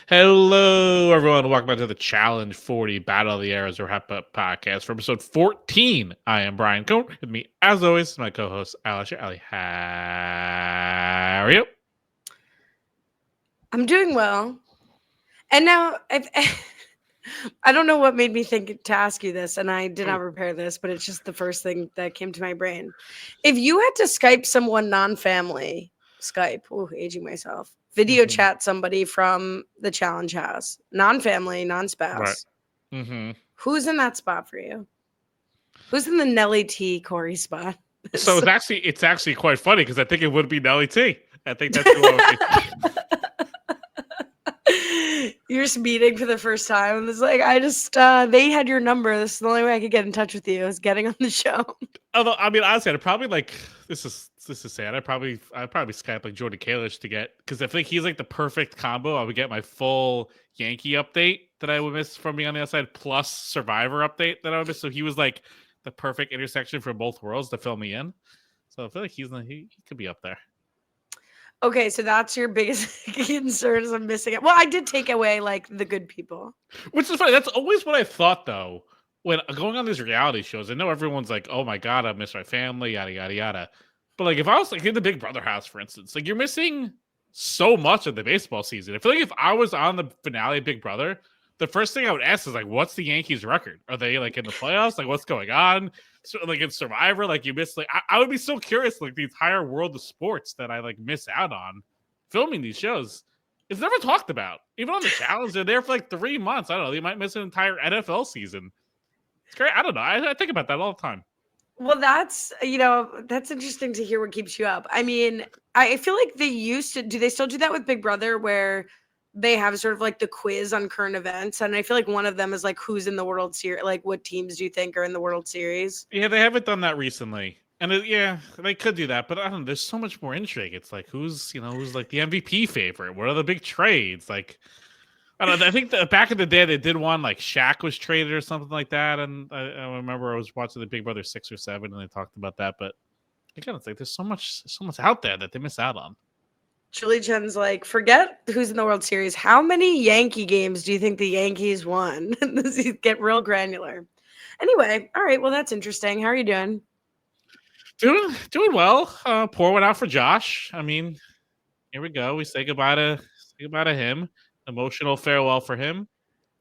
Hello, everyone. Welcome back to the Challenge 40 Battle of the Eras Wrap Up podcast for episode 14. I am Brian Cohen. With me, as always, my co-host, Ali Lasher. Ali, how are you? I'm doing well. And now I don't know what made me think to ask you this, and I did not prepare this, but it's just the first thing that came to my brain. If you had to Skype someone non-family, aging myself, video Mm-hmm. chat somebody from the challenge house, non-family, Right. non-spouse, Mm-hmm. who's in that spot for you? Who's in the Nelly T. Corey spot? So it's actually quite funny because I think it would be Nelly T. I think that's who I would be. You're just meeting for the first time, and it's like they had your number. This is the only way I could get in touch with you is getting on the show. Although, I mean, honestly, I'd probably this is sad. I'd probably Skype like Jordan Kalish to get, because I think he's like the perfect combo. I would get my full Yankee update that I would miss from being on the outside, plus Survivor update that I would miss. So he was like the perfect intersection for both worlds to fill me in. So I feel like he could be up there. Okay, so that's your biggest concern is I'm missing it. Well, I did take away like the good people. Which is funny. That's always what I thought, though, when going on these reality shows. I know everyone's like, "Oh my god, I miss my family," yada yada yada. But like, if I was like in the Big Brother house, for instance, like you're missing so much of the baseball season. I feel like if I was on the finale of Big Brother, the first thing I would ask is like, "What's the Yankees' record? Are they like in the playoffs? Like, what's going on?" So, like in Survivor, like you miss. Like, I would be so curious, like the entire world of sports that I like miss out on filming these shows. It's never talked about. Even on the challenge, they're there for like 3 months. I don't know. They might miss an entire NFL season. It's great. I don't know. I think about that all the time. Well, that's interesting to hear what keeps you up. I mean, I feel like they used to do they still do that with Big Brother where they have sort of like the quiz on current events, and I feel like one of them is like who's in the World Series, like what teams do you think are in the World Series? Yeah, they haven't done that recently. And yeah, they could do that, but I don't know. There's so much more intrigue. It's like who's like the MVP favorite? What are the big trades? Like, I don't know. I think that back in the day they did one like Shaq was traded or something like that. And I remember I was watching the Big Brother 6 or 7 and they talked about that. But again, it's like there's so much out there that they miss out on. Julie Chen's like, forget who's in the World Series. How many Yankee games do you think the Yankees won? Get real granular. Anyway, all right. Well, that's interesting. How are you doing? Doing well. Pour one out for Josh. I mean, here we go. We say goodbye to him. Emotional farewell for him.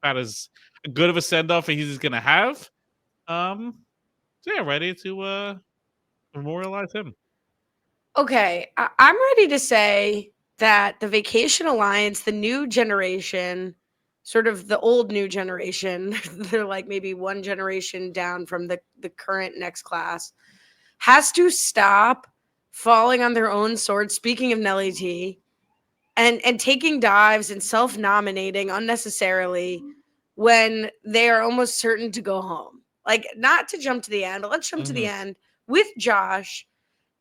About as good of a send off as he's gonna have. So yeah, ready to memorialize him. Okay, I'm ready to say that the Vacation Alliance, the new generation, sort of the old new generation, they're like maybe one generation down from the current next class, has to stop falling on their own sword. Speaking of Nelly T, and taking dives and self-nominating unnecessarily when they are almost certain to go home. Like, not to jump to the end, but let's jump to the end with Josh.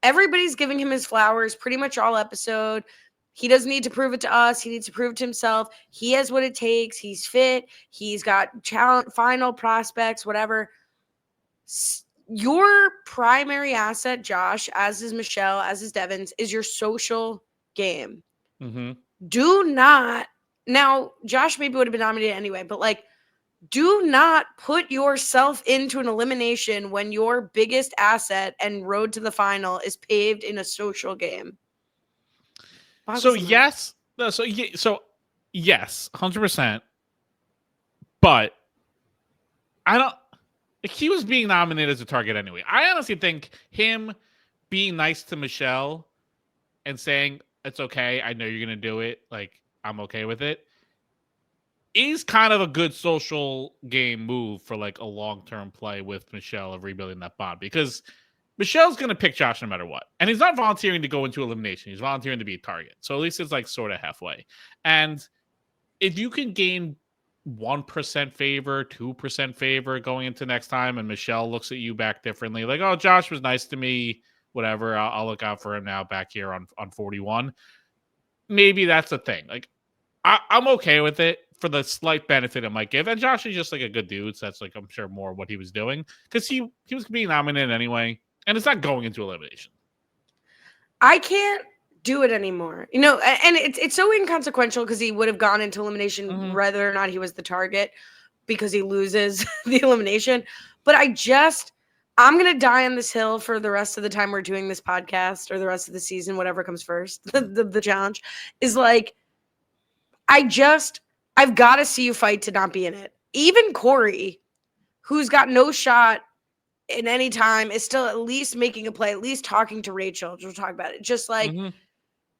Everybody's giving him his flowers pretty much all episode. He doesn't need to prove it to us. He needs to prove it to himself. He has what it takes. He's fit. He's got final prospects, whatever. Your primary asset, Josh, as is Michelle, as is Devins, is your social game. Mm-hmm. Do not. Now, Josh maybe would have been nominated anyway, but like, do not put yourself into an elimination when your biggest asset and road to the final is paved in a social game. So yes, so yes, 100%. But I don't. Like, he was being nominated as a target anyway. I honestly think him being nice to Michelle and saying it's okay, I know you're gonna do it, like I'm okay with it, is kind of a good social game move for like a long-term play with Michelle of rebuilding that bond, because Michelle's going to pick Josh no matter what. And he's not volunteering to go into elimination. He's volunteering to be a target. So at least it's like sort of halfway. And if you can gain 1% favor, 2% favor going into next time, and Michelle looks at you back differently, like, oh, Josh was nice to me, whatever, I'll look out for him now back here on 41. Maybe that's a thing. Like, I'm okay with it for the slight benefit it might give. And Josh is just like a good dude. So that's like, I'm sure more what he was doing, because he was being nominated anyway. And it's not going into elimination. I can't do it anymore. You know, and it's so inconsequential because he would have gone into elimination whether or not he was the target because he loses the elimination. But I'm going to die on this hill for the rest of the time we're doing this podcast or the rest of the season, whatever comes first. The challenge is like, I've got to see you fight to not be in it. Even Corey, who's got no shot in any time, is still at least making a play, at least talking to Rachel. We'll talk about it. Just like,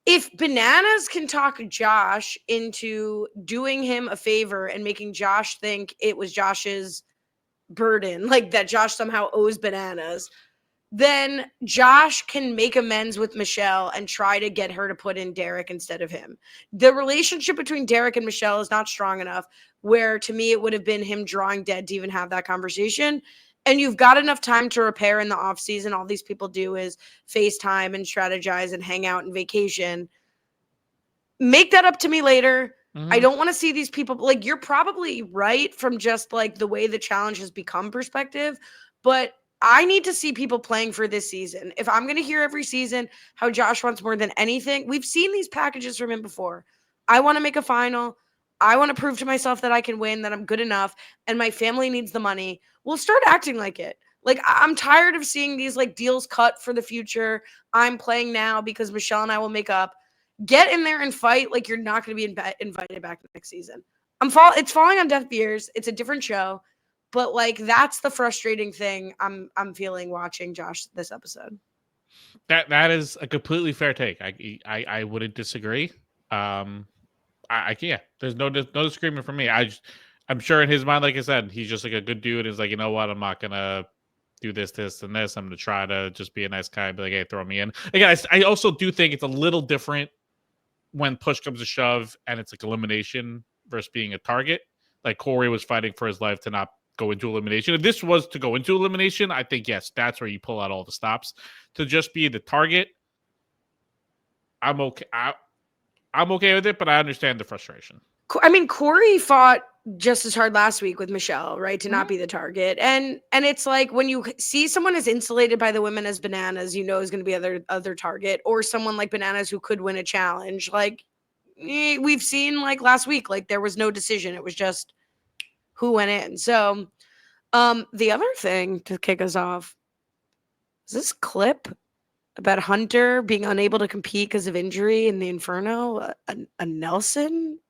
if Bananas can talk Josh into doing him a favor and making Josh think it was Josh's burden, like that Josh somehow owes Bananas, then Josh can make amends with Michelle and try to get her to put in Derek instead of him. The relationship between Derek and Michelle is not strong enough where, to me, it would have been him drawing dead to even have that conversation. And you've got enough time to repair in the off season. All these people do is FaceTime and strategize and hang out and vacation. Make that up to me later. I don't want to see these people. Like, you're probably right from just like the way the challenge has become perspective, but I need to see people playing for this season. If I'm going to hear every season how Josh wants more than anything, we've seen these packages from him before. I want to make a final. I want to prove to myself that I can win, that I'm good enough, and my family needs the money. We'll start acting like it. Like, I'm tired of seeing these like deals cut for the future. I'm playing now because Michelle and I will make up. Get in there and fight like you're not going to be invited back next season. It's falling on deaf ears. It's a different show, but like that's the frustrating thing I'm feeling watching Josh this episode. That is a completely fair take. I wouldn't disagree. I can't. There's no disagreement from me. I'm sure in his mind, like I said, he's just like a good dude. Is like, you know what? I'm not gonna do this, and this. I'm gonna try to just be a nice guy. Be like, hey, throw me in. Again, I also do think it's a little different when push comes to shove and it's like elimination versus being a target. Like Corey was fighting for his life to not go into elimination. If this was to go into elimination, I think, yes, that's where you pull out all the stops. To just be the target, I'm okay. I'm okay with it, but I understand the frustration. I mean, Corey fought just as hard last week with Michelle, right? To not be the target. And it's like when you see someone as insulated by the women as Bananas, you know is going to be other target, or someone like Bananas who could win a challenge. Like we've seen like last week, like there was no decision. It was just who went in. So the other thing to kick us off is this clip about Hunter being unable to compete because of injury in the Inferno, a Nelson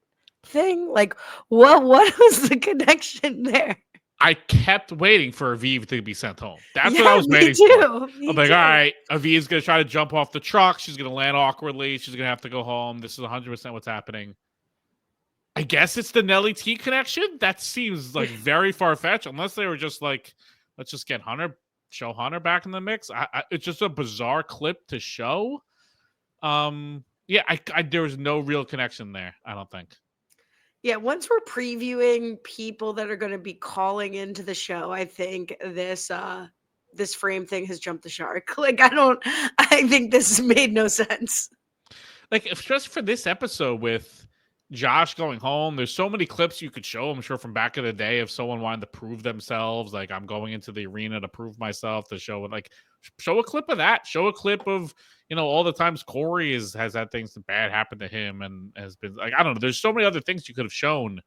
thing. Like what was the connection there? I kept waiting for Aviv to be sent home. That's what I was waiting for. I'm like, all right, Aviv's going to try to jump off the truck. She's going to land awkwardly. She's going to have to go home. This is 100% what's happening. I guess it's the Nelly T connection. That seems like very far-fetched, unless they were just like, let's just get show Hunter back in the mix. It's just a bizarre clip to show. Yeah, there was no real connection there, I don't think. Yeah, once we're previewing people that are going to be calling into the show, I think this frame thing has jumped the shark. Like I think this made no sense. Like, just for this episode with Josh going home, there's so many clips you could show, I'm sure, from back in the day if someone wanted to prove themselves. Like, I'm going into the arena to prove myself, to show it. Like, show a clip of that. Show a clip of, all the times Corey has had things bad happen to him and has been like, I don't know. There's so many other things you could have shown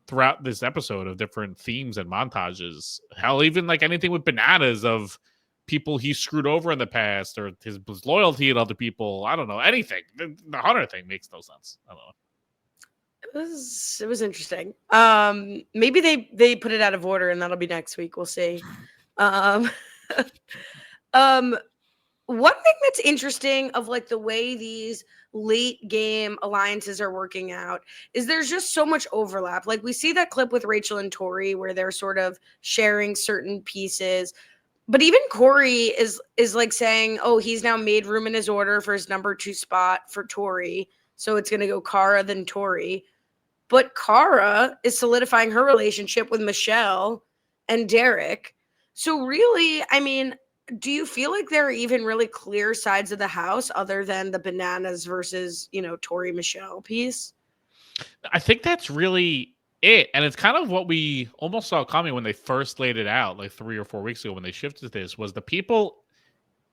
throughout this episode of different themes and montages. Hell, even like anything with Bananas of people he screwed over in the past, or his loyalty to other people. I don't know. Anything. The Hunter thing makes no sense. I don't know. It was interesting. Maybe they put it out of order and that'll be next week. We'll see. One thing that's interesting of like the way these late game alliances are working out is there's just so much overlap. Like we see that clip with Rachel and Tori where they're sort of sharing certain pieces. But even Corey is like saying, oh, he's now made room in his order for his number 2 spot for Tori. So it's going to go Cara, then Tori. But Cara is solidifying her relationship with Michelle and Derek. So really, I mean, do you feel like there are even really clear sides of the house other than the Bananas versus, Tori Michelle piece? I think that's really it. And it's kind of what we almost saw coming when they first laid it out, like 3 or 4 weeks ago when they shifted this, was the people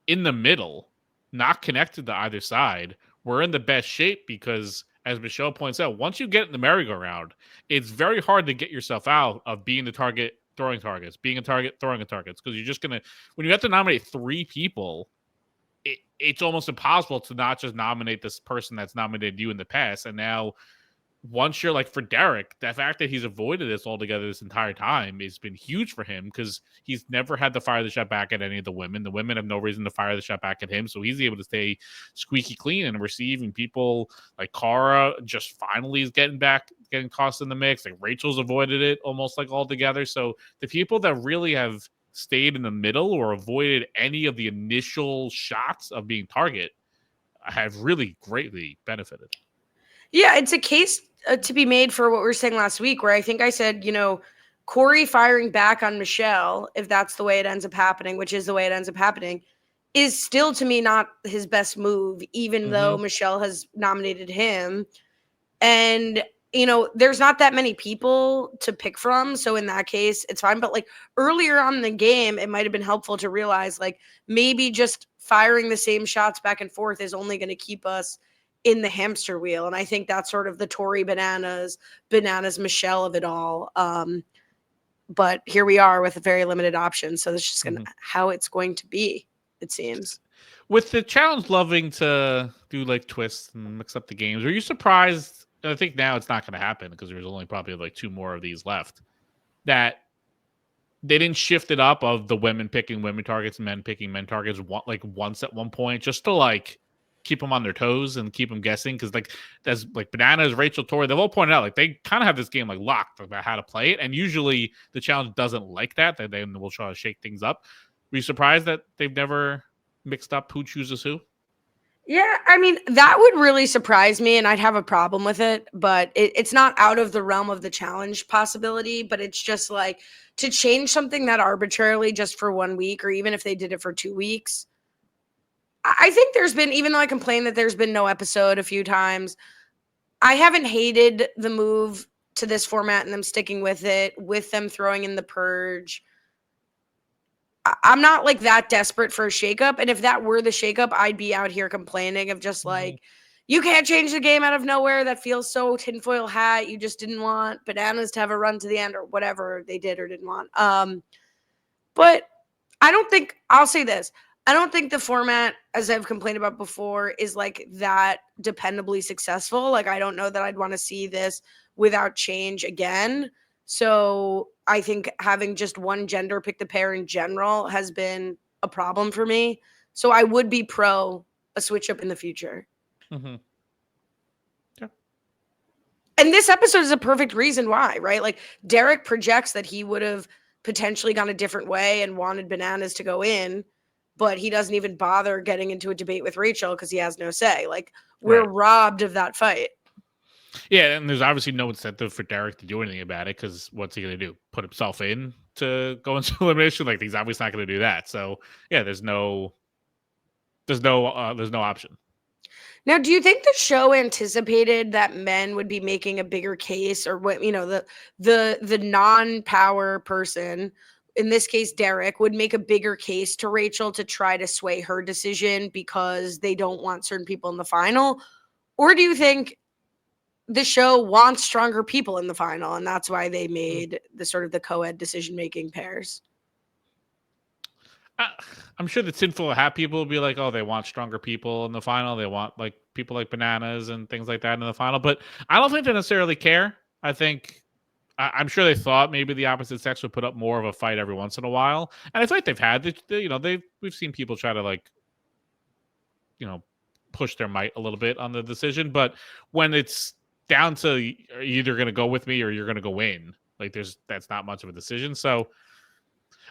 in the middle, not connected to either side, we're in the best shape because, as Michelle points out, once you get in the merry-go-round, it's very hard to get yourself out of being the target, throwing targets, being a target, throwing a targets, because you're just going to, when you have to nominate 3 people, it's almost impossible to not just nominate this person that's nominated you in the past. And now, once you're like, for Derek, the fact that he's avoided this altogether this entire time has been huge for him because he's never had to fire the shot back at any of the women. The women have no reason to fire the shot back at him. So he's able to stay squeaky clean and receiving people like Cara just finally is getting tossed in the mix. Like Rachel's avoided it almost like altogether. So the people that really have stayed in the middle or avoided any of the initial shots of being target have really greatly benefited. Yeah, it's a case to be made for what we were saying last week, where I think I said, Corey firing back on Michelle, if that's the way it ends up happening, which is the way it ends up happening, is still to me not his best move, even though Michelle has nominated him. And, there's not that many people to pick from. So in that case, it's fine. But like earlier on in the game, it might have been helpful to realize like maybe just firing the same shots back and forth is only going to keep us in the hamster wheel. And I think that's sort of the Tori Bananas Michelle of it all. But here we are with a very limited option. So that's just how it's going to be, it seems. With the challenge loving to do like twists and mix up the games, are you surprised? I think now it's not going to happen because there's only probably like 2 more of these left, that they didn't shift it up of the women picking women targets, men picking men targets once at one point, just to like keep them on their toes and keep them guessing. Because like there's like Bananas, Rachel, Tori, they've all pointed out like they kind of have this game like locked about how to play it, and usually the challenge doesn't like that. They will try to shake things up. Were you surprised that they've never mixed up who chooses who? Yeah, I mean, that would really surprise me, and I'd have a problem with it, but it's not out of the realm of the challenge possibility, but it's just like to change something that arbitrarily just for 1 week, or even if they did it for 2 weeks. I think there's been, even though I complain that there's been no episode a few times, I haven't hated the move to this format and them sticking with it, with them throwing in the purge. I'm not like that desperate for a shakeup. And if that were the shakeup, I'd be out here complaining of just like, you can't change the game out of nowhere. That feels so tinfoil hat. You just didn't want Bananas to have a run to the end or whatever they did or didn't want. But I'll say this. I don't think the format, as I've complained about before, is like that dependably successful. Like, I don't know that I'd want to see this without change again. So I think having just one gender pick the pair in general has been a problem for me. So I would be pro a switch up in the future. Yeah. And this episode is a perfect reason why, right? Like Derek projects that he would have potentially gone a different way and wanted Bananas to go in, but he doesn't even bother getting into a debate with Rachel because he has no say. Like we're robbed of that fight. Yeah, and there's obviously no incentive for Derek to do anything about it because what's he going to do? Put himself in to go into elimination? Like he's obviously not going to do that. So yeah, there's no option. Now, do you think the show anticipated that men would be making a bigger case, or what? The non-power person, in this case Derek, would make a bigger case to Rachel to try to sway her decision because they don't want certain people in the final, or do you think the show wants stronger people in the final, and that's why they made the sort of the co-ed decision-making pairs? I'm sure the tinfoil hat people will be like, oh, they want stronger people in the final. They want like people like Bananas and things like that in the final. But I don't think they necessarily care. I think I'm sure they thought maybe the opposite sex would put up more of a fight every once in a while. And I feel like they've had, we've seen people try to like, push their might a little bit on the decision. But when it's down to you're either going to go with me or you're going to go in, like that's not much of a decision. So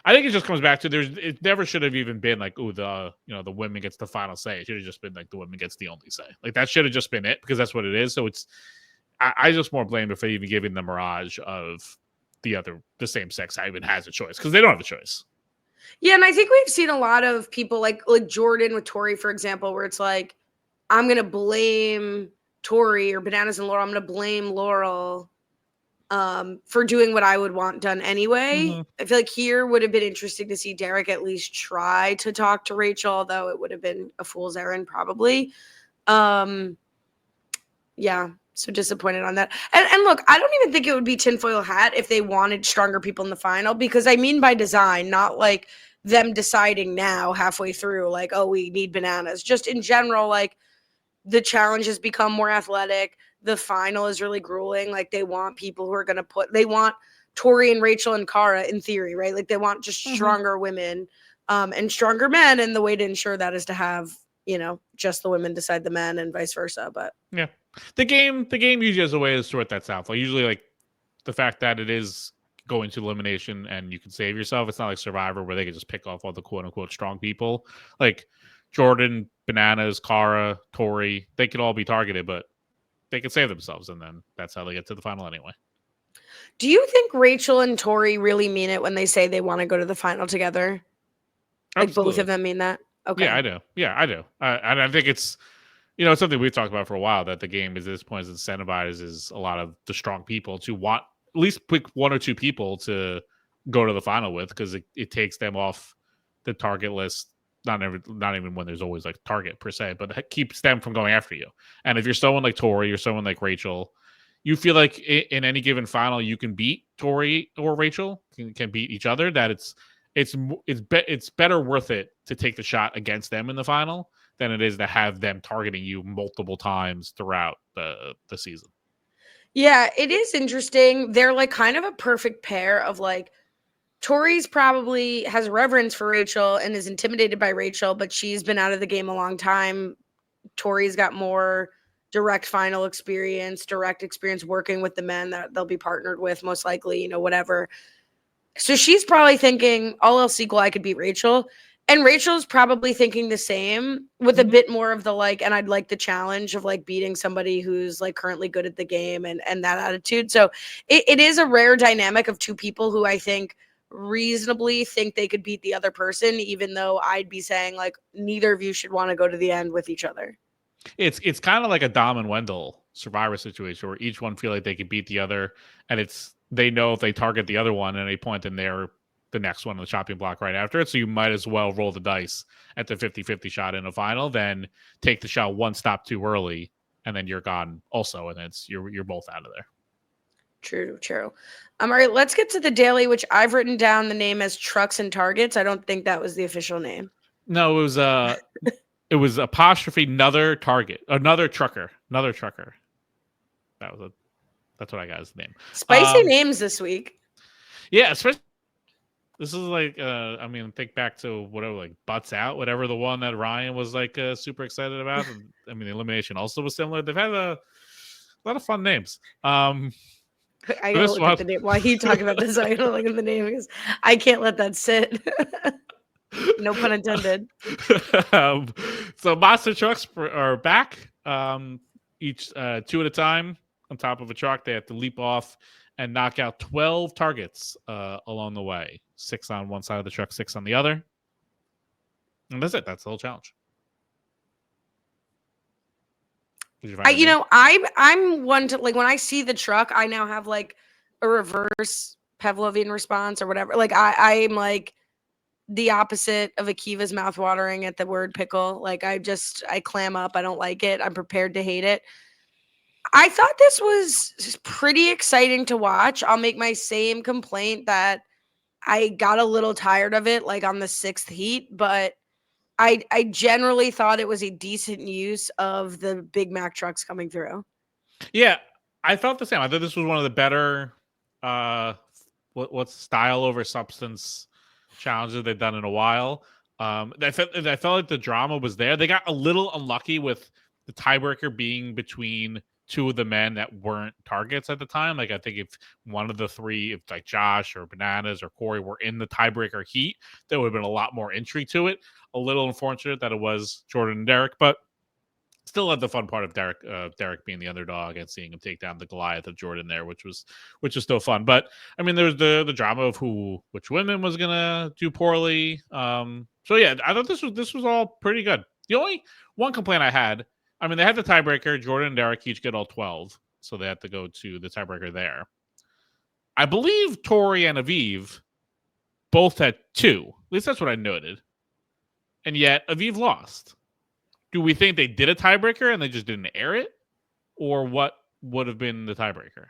I think it just comes back to it never should have even been like, oh, the women gets the final say. It should have just been like the women gets the only say. Like that should have just been it because that's what it is. So I just more blame it for even giving the mirage of the same sex even has a choice because they don't have a choice. Yeah, and I think we've seen a lot of people like Jordan with Tori, for example, where it's like, I'm gonna blame Tori, or Bananas and Laurel. I'm gonna blame Laurel for doing what I would want done anyway. I feel like here would have been interesting to see Derek at least try to talk to Rachel, although it would have been a fool's errand probably. Yeah, so disappointed on that. And look, I don't even think it would be tinfoil hat if they wanted stronger people in the final, because I mean by design, not like them deciding now halfway through, like, oh, we need bananas. Just in general, like the challenge has become more athletic. The final is really grueling. Like they want people who are going to they want Tori and Rachel and Cara in theory, right? Like they want just stronger women and stronger men. And the way to ensure that is to have, just the women decide the men and vice versa. But yeah, the game usually has a way to sort that out. Like usually, like the fact that it is going to elimination and you can save yourself. It's not like Survivor where they can just pick off all the quote unquote strong people. Like Jordan, Bananas, Cara, Tori, they could all be targeted, but they can save themselves, and then that's how they get to the final anyway. Do you think Rachel and Tori really mean it when they say they want to go to the final together? Like both of them mean that? Okay. Yeah, I do. Yeah, I do. And I think it's, it's something we've talked about for a while, that the game at this point incentivizes a lot of the strong people to want at least pick one or two people to go to the final with, because it takes them off the target list. Not even when there's always like target per se, but it keeps them from going after you. And if you're someone like Tori or someone like Rachel, you feel like in any given final you can beat Tori or Rachel, can beat each other. That it's better worth it to take the shot against them in the final than it is to have them targeting you multiple times throughout the season. Yeah, it is interesting. They're like kind of a perfect pair of like, Tori's probably has reverence for Rachel and is intimidated by Rachel, but she's been out of the game a long time. Tori's got more direct final experience, direct experience working with the men that they'll be partnered with, most likely, whatever. So she's probably thinking, all else equal, I could beat Rachel. And Rachel's probably thinking the same, with a bit more of the like, and I'd like the challenge of like beating somebody who's like currently good at the game and that attitude. So it is a rare dynamic of two people who I think reasonably think they could beat the other person, even though I'd be saying like neither of you should want to go to the end with each other. It's kind of like a Dom and Wendell Survivor situation where each one feel like they could beat the other, and they know if they target the other one at any point, then they're the next one on the chopping block right after it. So you might as well roll the dice at the 50-50 shot in a final, then take the shot one stop too early, and then you're gone also, and you're both out of there. True. All right, let's get to the daily, which I've written down the name as Trucks and Targets. I don't think that was the official name. No, it was apostrophe another target, another trucker. That's what I got as the name. Spicy names this week. Yeah, especially this is like think back to whatever, like Butts Out, whatever the one that Ryan was like super excited about. And, the Elimination also was similar. They've had a lot of fun names. I gotta look at the name. While you talk about this, I gotta look at the name because I can't let that sit. No pun intended. So monster trucks are back. Each two at a time on top of a truck. They have to leap off and knock out 12 targets along the way. 6 on one side of the truck, 6 on the other. And that's it. That's the whole challenge. I'm one to like when I see the truck, I now have like a reverse Pavlovian response or whatever. Like I'm like the opposite of Akiva's mouth watering at the word pickle. Like I clam up. I don't like it. I'm prepared to hate it. I thought this was pretty exciting to watch. I'll make my same complaint that I got a little tired of it, like on the 6th heat, but I generally thought it was a decent use of the Big Mac trucks coming through. Yeah, I felt the same. I thought this was one of the better what's style over substance challenges they've done in a while. I felt like the drama was there. They got a little unlucky with the tiebreaker being between two of the men that weren't targets at the time. Like I think if one of the three, if like Josh or Bananas or Corey were in the tiebreaker heat, there would have been a lot more intrigue to it. A little unfortunate that it was Jordan and Derek, but still had the fun part of Derek being the underdog and seeing him take down the Goliath of Jordan there, which was still fun. But there was the drama of which women was gonna do poorly. So yeah, I thought this was all pretty good. The only one complaint I had, they had the tiebreaker. Jordan and Derek each get all 12, so they had to go to the tiebreaker there. I believe Tori and Aviv both had 2. At least that's what I noted. And yet Aviv lost. do we think they did a tiebreaker and they just didn't air it, or what would have been the tiebreaker?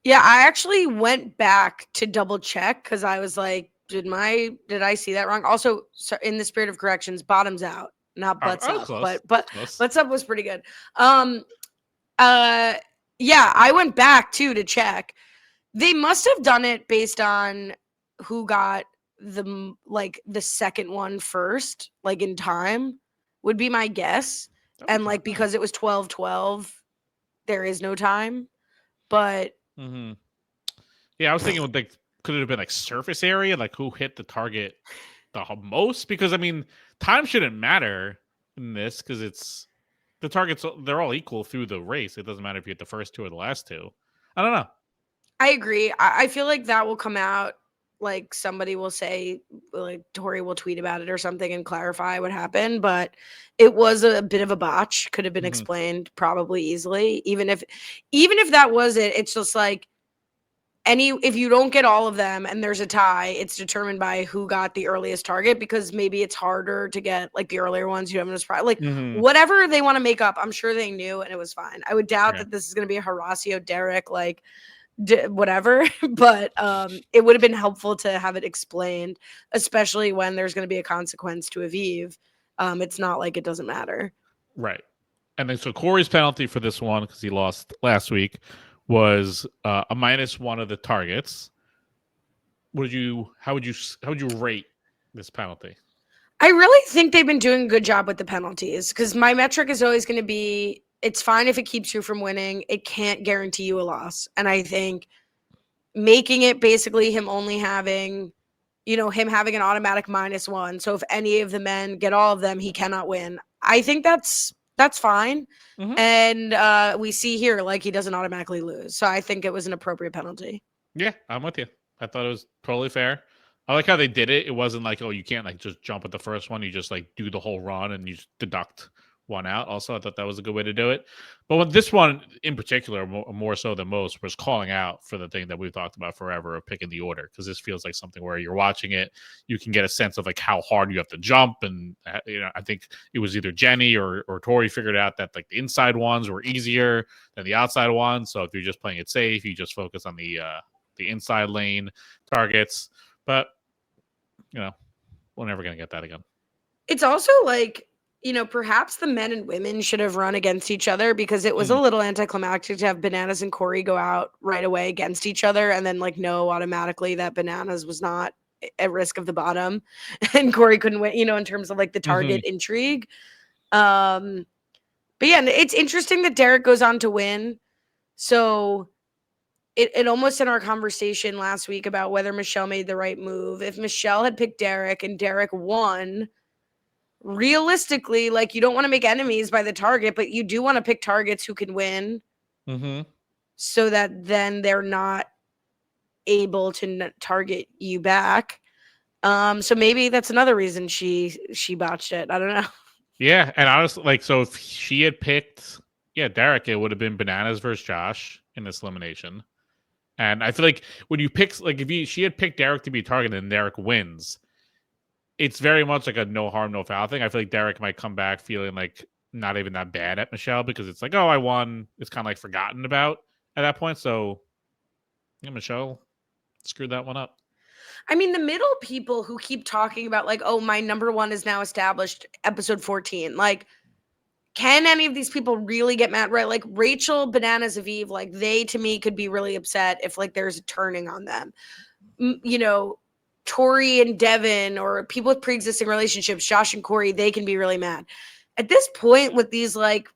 Yeah, I actually went back to double check because I was like, did I see that wrong? Also, in the spirit of corrections, bottoms out, not butts up. Close. But Close. butts up was pretty good. Yeah, I went back too to check. They must have done it based on who got the second one first, like in time, would be my guess. And like because it was 12-12, there is no time. But yeah, I was thinking like could it have been like surface area, like who hit the target the most? Because I mean, time shouldn't matter in this because it's the targets. They're all equal through the race. It doesn't matter if you hit the first two or the last two. I don't know. I agree. I feel like that will come out. Like somebody will say, like Tori will tweet about it or something and clarify what happened. But it was a bit of a botch. Could have been explained probably easily. Even if that was it, it's just like if you don't get all of them and there's a tie, it's determined by who got the earliest target because maybe it's harder to get like the earlier ones. You have no surprise. Like whatever they want to make up, I'm sure they knew and it was fine. I would doubt that this is going to be a Horacio Derek like whatever, but it would have been helpful to have it explained, especially when there's going to be a consequence to Aviv. It's not like it doesn't matter. Right. And then so Corey's penalty for this one, because he lost last week, was a -1 of the targets. How would you rate this penalty? I really think they've been doing a good job with the penalties because my metric is always going to be it's fine if it keeps you from winning. It can't guarantee you a loss. And I think making it basically him only having, him having an automatic -1. So if any of the men get all of them, he cannot win. I think that's fine. And we see here, like, he doesn't automatically lose. So I think it was an appropriate penalty. Yeah, I'm with you. I thought it was totally fair. I like how they did it. It wasn't like, oh, you can't like just jump at the first one. You just like do the whole run and you just deduct one out. Also, I thought that was a good way to do it. But with this one in particular, more so than most, was calling out for the thing that we've talked about forever of picking the order, because this feels like something where you're watching it, you can get a sense of like how hard you have to jump. And I think it was either Jenny or Tori figured out that like the inside ones were easier than the outside ones. So if you're just playing it safe, you just focus on the inside lane targets. But we're never going to get that again. It's also like, perhaps the men and women should have run against each other because it was a little anticlimactic to have Bananas and Corey go out right away against each other and then like know automatically that Bananas was not at risk of the bottom and Corey couldn't win, in terms of like the target intrigue. But yeah, it's interesting that Derek goes on to win. So it almost in our conversation last week about whether Michelle made the right move. If Michelle had picked Derek and Derek won, realistically, like, you don't want to make enemies by the target, but you do want to pick targets who can win so that then they're not able to target you back. So maybe that's another reason she botched it. I don't know. Yeah, and honestly, like, so if she had picked Derek, it would have been Bananas versus Josh in this elimination. And I feel like when you pick, like, she had picked Derek to be targeted and Derek wins, it's very much like a no harm, no foul thing. I feel like Derek might come back feeling like not even that bad at Michelle because it's like, oh, I won. It's kind of like forgotten about at that point. So, Michelle screwed that one up. I mean, the middle people who keep talking about like, oh, my number one is now established, episode 14. Like, can any of these people really get mad? Right? Like Rachel, Bananas, Aviv, like they to me could be really upset if like there's a turning on them. Tori and Devin or people with pre-existing relationships, Josh and Corey, they can be really mad. At this point with these like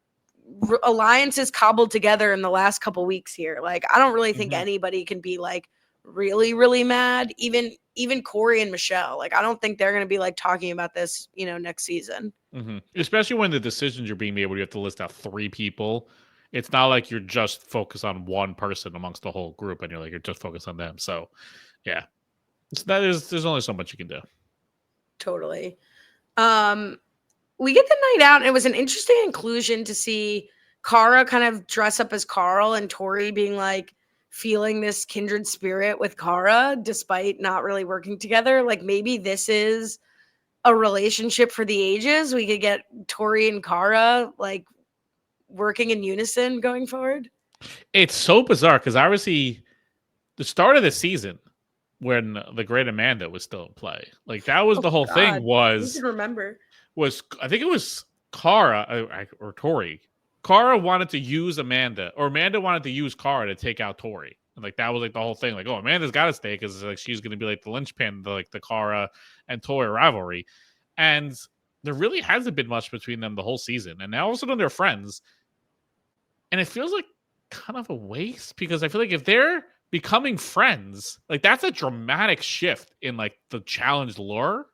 alliances cobbled together in the last couple weeks here, like I don't really think anybody can be like really, really mad. Even Corey and Michelle, like I don't think they're going to be like talking about this, next season. Especially when the decisions are being made where you have to list out 3 people. It's not like you're just focused on one person amongst the whole group and you're just focused on them. So yeah. There's only so much you can do. Totally. We get the night out, and it was an interesting inclusion to see Cara kind of dress up as Carl and Tori being like feeling this kindred spirit with Cara despite not really working together. Like maybe this is a relationship for the ages. We could get Tori and Cara like working in unison going forward. It's so bizarre because obviously the start of the season when the Great Amanda was still in play, like that was the whole thing. Who can remember? I think it was Cara or Tori. Cara wanted to use Amanda, or Amanda wanted to use Cara to take out Tori. And like that was like the whole thing. Like, oh, Amanda's got to stay because like she's going to be like the linchpin, like the Cara and Tori rivalry. And there really hasn't been much between them the whole season. And now all of a sudden they're friends, and it feels like kind of a waste because I feel like if they're becoming friends, like that's a dramatic shift in like the challenge lore.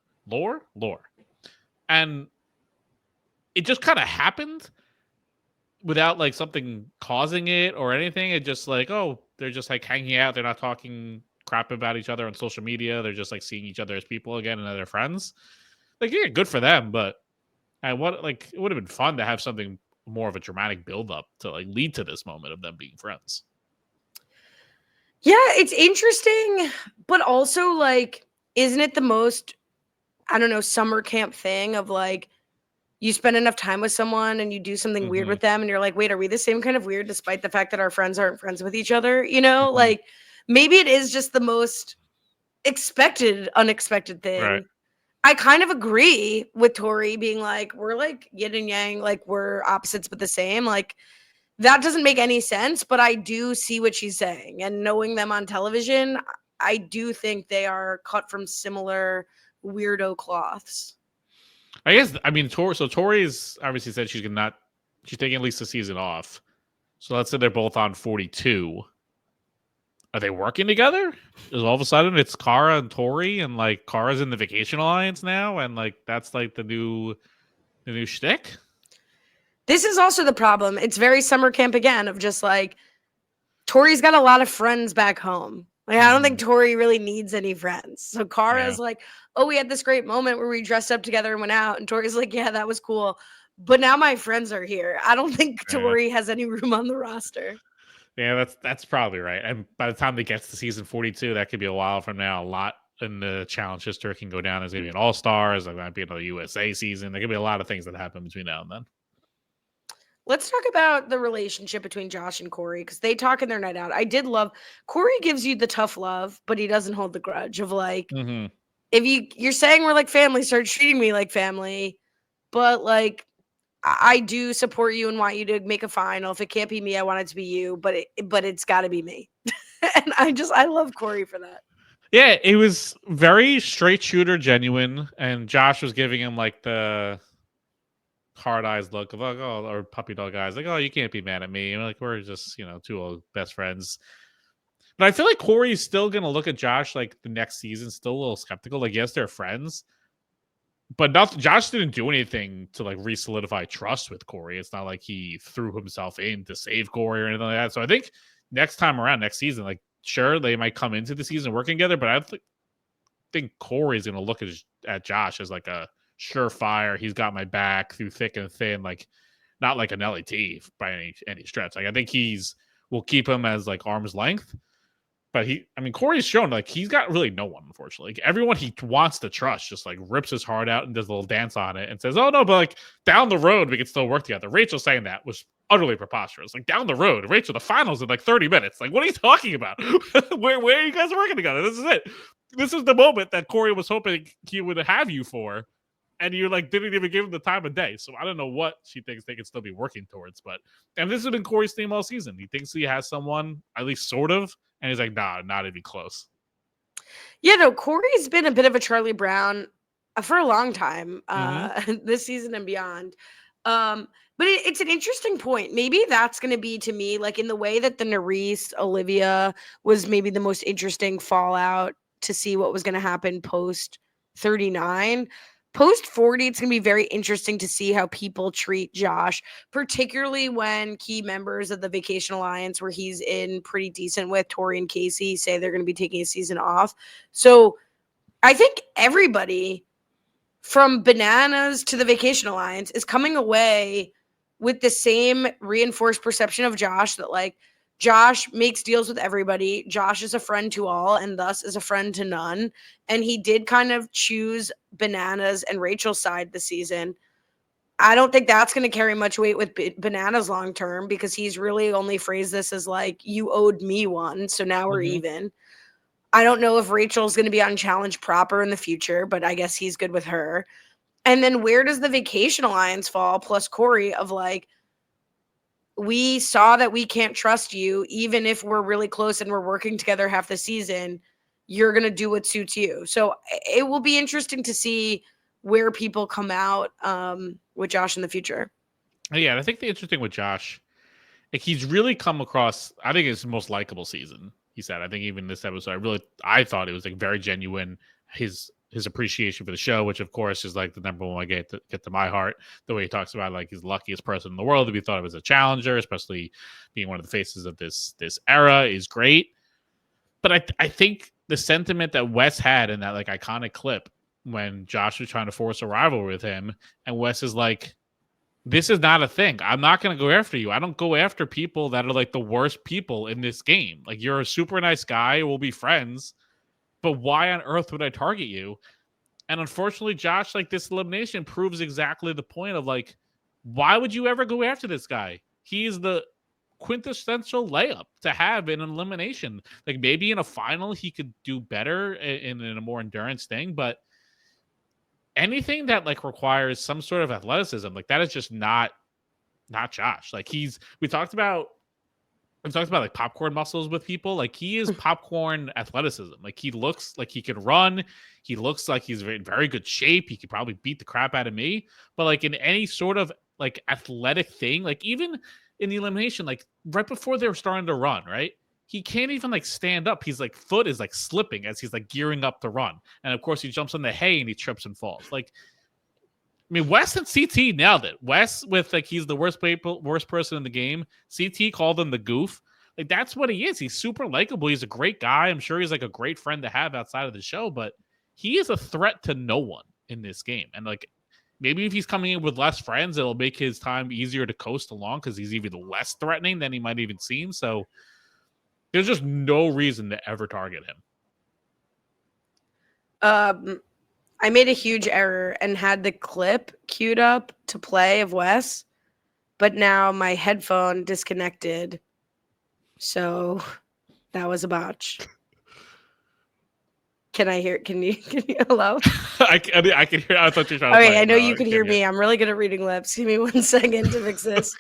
And it just kind of happened without like something causing it or anything. It just like, oh, they're just like hanging out. They're not talking crap about each other on social media. They're just like seeing each other as people again and they're friends. Like, yeah, good for them. But it would have been fun to have something more of a dramatic build up to like lead to this moment of them being friends. Yeah, it's interesting, but also like, isn't it the most, I don't know, summer camp thing of like, you spend enough time with someone and you do something weird with them and you're like, wait, are we the same kind of weird despite the fact that our friends aren't friends with each other? You know, like maybe it is just the most unexpected thing. Right. I kind of agree with Tori being like, we're like yin and yang, like we're opposites but the same. Like that doesn't make any sense, but I do see what she's saying. And knowing them on television, I do think they are cut from similar weirdo cloths. I guess, I mean, Tori's obviously said she's taking at least a season off. So let's say they're both on 42. Are they working together? Is all of a sudden it's Cara and Tori and like Cara's in the Vacation Alliance now and like that's like the new shtick? This is also the problem. It's very summer camp again of just like Tori's got a lot of friends back home. Like I don't think Tori really needs any friends. So Cara's like, oh, we had this great moment where we dressed up together and went out. And Tori's like, yeah, that was cool. But now my friends are here. I don't think Tori has any room on the roster. Yeah, that's probably right. And by the time they get to season 42, that could be a while from now. A lot in the challenge history can go down. There's going to be an All-Stars. There might be another USA season. There could be a lot of things that happen between now and then. Let's talk about the relationship between Josh and Corey because they talk in their night out. I did love Corey gives you the tough love, but he doesn't hold the grudge of like, if you're saying we're like family, start treating me like family. But like, I do support you and want you to make a final. If it can't be me, I want it to be you, but it's got to be me. And I love Corey for that. Yeah, it was very straight shooter, genuine, and Josh was giving him like the hard eyes look of like, oh, or puppy dog eyes, like, oh, you can't be mad at me. And like we're just two old best friends. But I feel like Corey's still gonna look at Josh like the next season, still a little skeptical. Like, yes, they're friends, but Josh didn't do anything to like re-solidify trust with Corey. It's not like he threw himself in to save Corey or anything like that. So I think next time around, next season, like sure they might come into the season working together, but I think Corey's gonna look at Josh as like a surefire. He's got my back through thick and thin, like not like an LAT by any stretch. Like I think we'll keep him as like arm's length. But Corey's shown like he's got really no one, unfortunately. Like, everyone he wants to trust just like rips his heart out and does a little dance on it and says, "Oh no, but like down the road we can still work together." Rachel saying that was utterly preposterous. Like down the road, Rachel, the finals in like 30 minutes. Like, what are you talking about? where are you guys working together? This is it. This is the moment that Corey was hoping he would have you for, and you like didn't even give him the time of day. So I don't know what she thinks they could still be working towards. But and this has been Corey's theme all season. He thinks he has someone, at least sort of, and he's like, nah, not even close. Yeah, no, Corey's been a bit of a Charlie Brown for a long time, this season and beyond. But it's an interesting point. Maybe that's going to be, to me, like in the way that the Nerys Olivia was maybe the most interesting fallout to see what was going to happen post 39. Post 40, it's going to be very interesting to see how people treat Josh, particularly when key members of the Vacation Alliance, where he's in pretty decent with, Tori and Casey, say they're going to be taking a season off. So I think everybody from Bananas to the Vacation Alliance is coming away with the same reinforced perception of Josh that like Josh makes deals with everybody. Josh is a friend to all and thus is a friend to none. And he did kind of choose Bananas and Rachel's side this season. I don't think that's going to carry much weight with Bananas long term because he's really only phrased this as like, you owed me one, so now we're even. I don't know if Rachel's going to be on Challenge proper in the future, but I guess he's good with her. And then where does the Vacation Alliance fall plus Corey of like, we saw that we can't trust you, even if we're really close and we're working together half the season, you're going to do what suits you. So it will be interesting to see where people come out with Josh in the future. Yeah, I think the interesting with Josh, like he's really come across, I think it's the most likable season. He said, I think even this episode, I thought it was like very genuine. His appreciation for the show, which of course is like the number one I get to my heart. The way he talks about like he's the luckiest person in the world to be thought of as a challenger, especially being one of the faces of this era, is great. But I think the sentiment that Wes had in that like iconic clip when Josh was trying to force a rivalry with him, and Wes is like, this is not a thing. I'm not going to go after you. I don't go after people that are like the worst people in this game. Like, you're a super nice guy. We'll be friends. But why on earth would I target you? And unfortunately, Josh, like, this elimination proves exactly the point of like, why would you ever go after this guy? He's the quintessential layup to have in an elimination. Like, maybe in a final, he could do better in a more endurance thing, but anything that like requires some sort of athleticism, like that is just not Josh. Like we talked about like popcorn muscles with people. Like he is popcorn athleticism. Like he looks like he can run. He looks like he's in very good shape. He could probably beat the crap out of me. But like in any sort of like athletic thing, like even in the elimination, like right before they were starting to run, right? He can't even like stand up. He's like foot is like slipping as he's like gearing up to run. And of course he jumps on the hay and he trips and falls. Like, I mean, Wes and CT nailed it. Wes with like he's the worst person in the game. CT called him the goof. Like that's what he is. He's super likable. He's a great guy. I'm sure he's like a great friend to have outside of the show, but he is a threat to no one in this game. And like maybe if he's coming in with less friends, it'll make his time easier to coast along because he's even less threatening than he might even seem. So there's just no reason to ever target him. I made a huge error and had the clip queued up to play of Wes, but now my headphone disconnected. So that was a botch. Can you hello? I can hear. I thought you were trying to play. I know you could hear me. I'm really good at reading lips. Give me 1 second to fix this.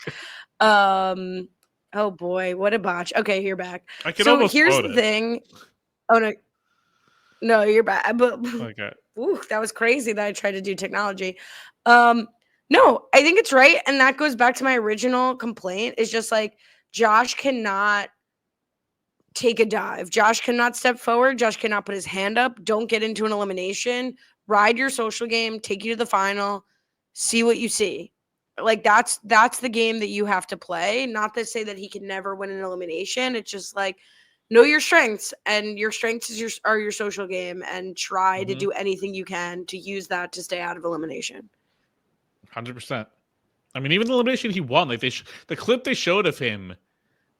Oh boy, what a botch. Okay, you're back. So here's the thing. Oh no, you're back. Okay. Ooh, that was crazy that I tried to do technology. No, I think it's right, and that goes back to my original complaint. Is just like Josh cannot take a dive. Josh cannot step forward. Josh cannot put his hand up. Don't get into an elimination. Ride your social game. Take you to the final. See what you see. Like that's the game that you have to play. Not to say that he can never win an elimination. It's just like know your strengths, and your strengths are your social game, and try to do anything you can to use that to stay out of elimination. 100%. I mean, even the elimination he won, like the clip they showed of him,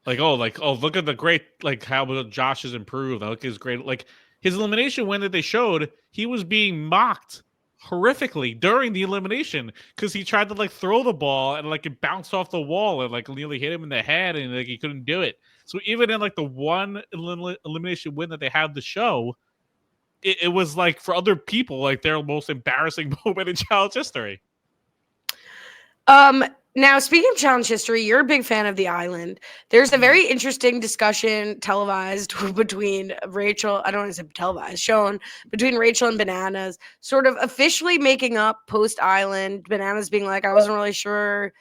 like look at the great, like how Josh has improved. Look at his great, like his elimination win that they showed, he was being mocked horrifically during the elimination because he tried to like throw the ball and like it bounced off the wall and like nearly hit him in the head and like he couldn't do it. So even in like the one elimination win that they had the show, it was like for other people like their most embarrassing moment in challenge history. Now, speaking of challenge history, you're a big fan of The Island. There's a very interesting discussion televised between Rachel, I don't want to say televised, shown between Rachel and Bananas, sort of officially making up post-Island. Bananas being like, I wasn't really sure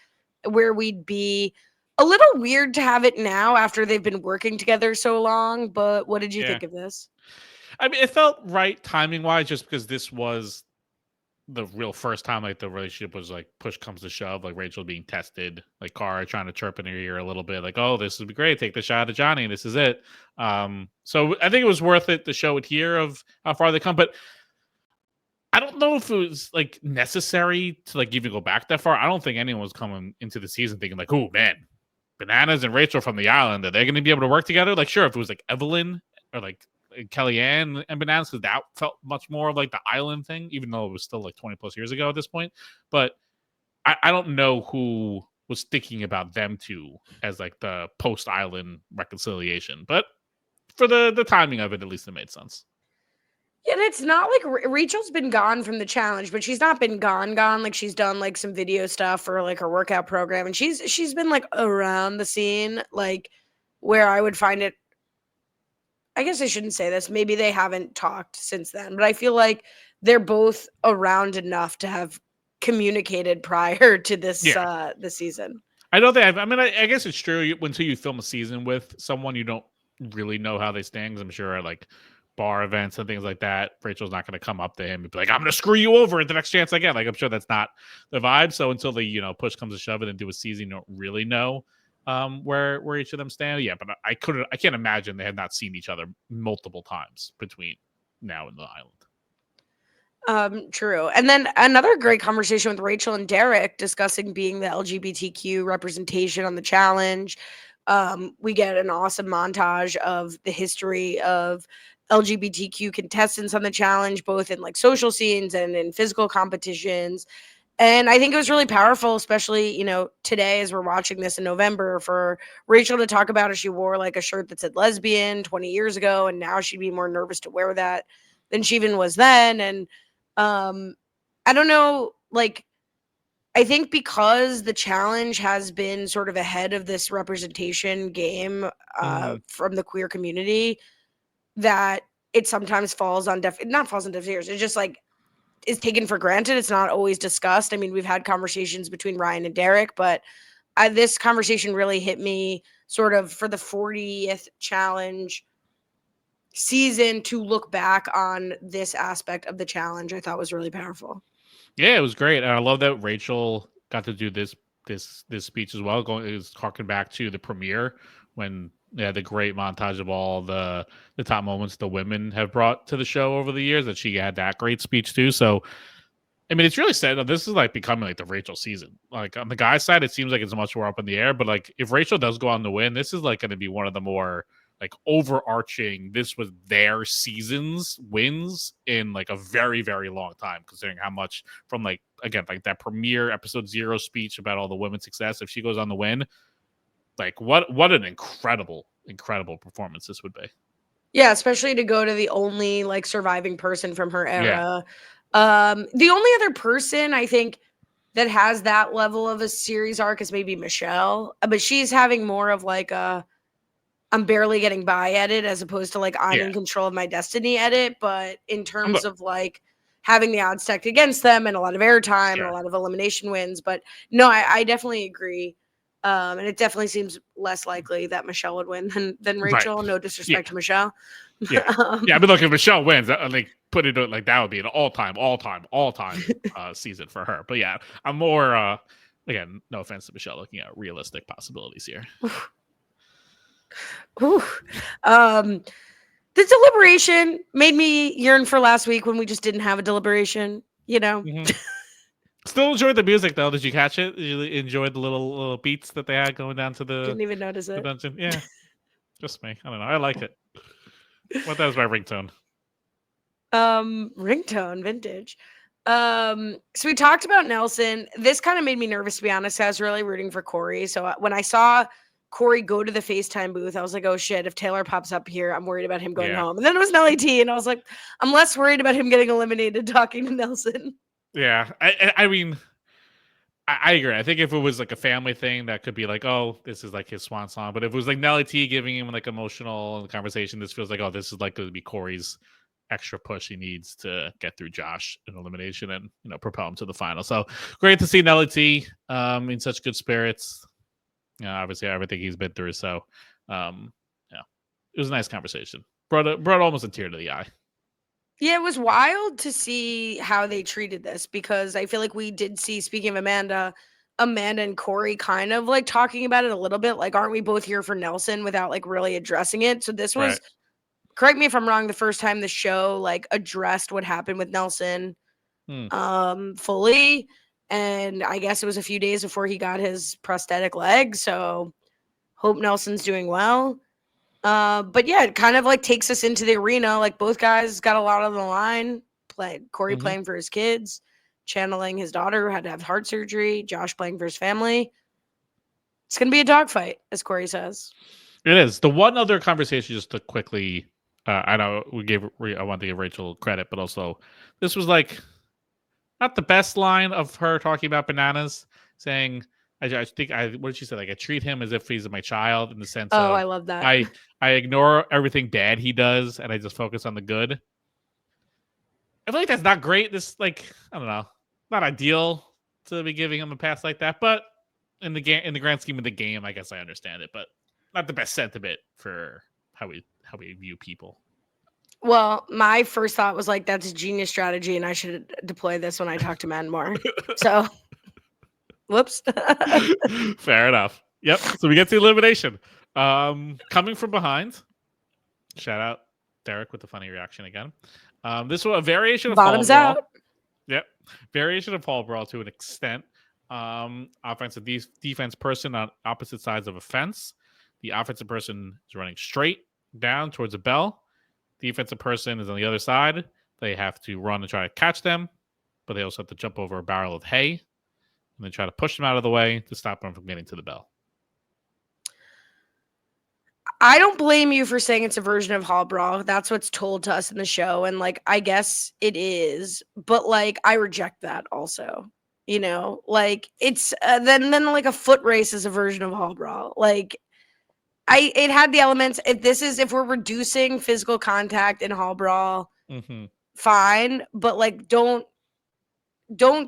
where we'd be. A little weird to have it now after they've been working together so long, but what did you think of this? I mean, it felt right timing-wise just because this was the real first time like the relationship was like push comes to shove, like Rachel being tested, like Cara trying to chirp in her ear a little bit, like, oh, this would be great, take the shot at Johnny, this is it. So I think it was worth it to show it here of how far they come, but I don't know if it was like necessary to like even go back that far. I don't think anyone was coming into the season thinking like, oh man, Bananas and Rachel from the island, are they going to be able to work together? Like, sure, if it was like Evelyn or like Kellyanne and Bananas, because that felt much more like the island thing, even though it was still like 20 plus years ago at this point. But I don't know who was thinking about them two as like the post island reconciliation, but for the timing of it, at least it made sense. Yeah, and it's not like Rachel's been gone from the challenge, but she's not been gone. Like she's done like some video stuff for like her workout program, and she's been like around the scene, like where I would find it. I guess I shouldn't say this. Maybe they haven't talked since then, but I feel like they're both around enough to have communicated prior to this this season. I know they have. I mean, I guess it's true. Until you film a season with someone, you don't really know how they stand. 'Cause I'm sure at like bar events and things like that, Rachel's not going to come up to him and be like, "I'm going to screw you over at the next chance I get." Like, I'm sure that's not the vibe. So until the push comes to shove it and do a season, you don't really know where each of them stand. Yeah, but I can't imagine they have not seen each other multiple times between now and the island. True. And then another great conversation with Rachel and Derek discussing being the LGBTQ representation on the challenge. We get an awesome montage of the history of LGBTQ contestants on the challenge, both in like social scenes and in physical competitions. And I think it was really powerful, especially, today as we're watching this in November, for Rachel to talk about how she wore like a shirt that said lesbian 20 years ago, and now she'd be more nervous to wear that than she even was then. And I don't know, like, I think because the challenge has been sort of ahead of this representation game from the queer community, that it sometimes falls on deaf ears. It just like is taken for granted. It's not always discussed. I mean, we've had conversations between Ryan and Derek, but this conversation really hit me sort of for the 40th challenge season to look back on this aspect of the challenge. I thought was really powerful. Yeah, it was great, and I love that Rachel got to do this speech as well. It was harking back to the premiere when the great montage of all the top moments the women have brought to the show over the years. That she had that great speech too. So, I mean, it's really sad that this is like becoming like the Rachel season. Like on the guy's side, it seems like it's much more up in the air. But like if Rachel does go on to win, this is like going to be one of the more like overarching, this was their season's wins in like a very, very long time, considering how much from like, again, like that premiere episode 0 speech about all the women's success. If she goes on to win, like what an incredible performance this would be. Yeah, especially to go to the only like surviving person from her era. The only other person I think that has that level of a series arc is maybe Michelle, but she's having more of like a I'm barely getting by edit as opposed to like I'm in control of my destiny edit. But in terms of like having the odds stacked against them and a lot of airtime and a lot of elimination wins. But no, I definitely agree. And it definitely seems less likely that Michelle would win than Rachel. Right. No disrespect to Michelle. Yeah. I mean, look, if Michelle wins, like put it like that would be an all-time season for her. But yeah, I'm more again, no offense to Michelle, looking at realistic possibilities here. The deliberation made me yearn for last week when we just didn't have a deliberation, Still enjoyed the music though. Did you catch it? Did you enjoy the little beats that they had going down to the didn't even notice it. Dungeon? Yeah. Just me. I don't know. I like it. What that was my ringtone. Ringtone, vintage. So we talked about Nelson. This kind of made me nervous, to be honest. I was really rooting for Corey. So when I saw Corey go to the FaceTime booth, I was like, oh shit, if Taylor pops up here, I'm worried about him going home. And then it was Nelly T, and I was like, I'm less worried about him getting eliminated talking to Nelson. Yeah. I mean, I agree. I think if it was like a family thing, that could be like, oh, this is like his swan song. But if it was like Nelly T giving him like emotional conversation, this feels like, oh, this is likely to be Corey's extra push he needs to get through Josh in elimination and propel him to the final. So great to see Nelly T in such good spirits. Obviously everything he's been through. So it was a nice conversation. Brought almost a tear to the eye. Yeah, it was wild to see how they treated this, because I feel like we did see, speaking of Amanda and Corey kind of like talking about it a little bit. Like, aren't we both here for Nelson, without like really addressing it? So this was, correct me if I'm wrong, the first time the show like addressed what happened with Nelson fully. And I guess it was a few days before he got his prosthetic leg. So Hope Nelson's doing well. But yeah, it kind of like takes us into the arena. Like both guys got a lot on the line. Corey playing for his kids, channeling his daughter who had to have heart surgery. Josh playing for his family. It's gonna be a dogfight, as Corey says. It is. The one other conversation, just to quickly, I know I want to give Rachel credit, but also this was like not the best line of her talking about bananas, saying, I think what did she say? Like, I treat him as if he's my child, in the sense of I love that. I ignore everything bad he does and I just focus on the good. I feel like that's not great. This, like, I don't know, not ideal to be giving him a pass like that, but in the grand scheme of the game, I guess I understand it, but not the best sentiment for how we view people. Well, my first thought was like, that's a genius strategy, and I should deploy this when I talk to men more. So, whoops. Fair enough. Yep. So we get to elimination. Coming from behind. Shout out Derek with the funny reaction again. This was a variation of Bottoms Fall out. Brawl. Yep. Variation of Fall Brawl to an extent. Offensive defense person on opposite sides of a fence. The offensive person is running straight down towards a bell. Defensive person is on the other side. They have to run and try to catch them, but they also have to jump over a barrel of hay and then try to push them out of the way to stop them from getting to the bell. I don't blame you for saying it's a version of Hall Brawl. That's what's told to us in the show. And like, I guess it is, but like, I reject that also. You know, like it's then like a foot race is a version of Hall Brawl. Like, it had the elements. If we're reducing physical contact in Hall Brawl, fine, but like don't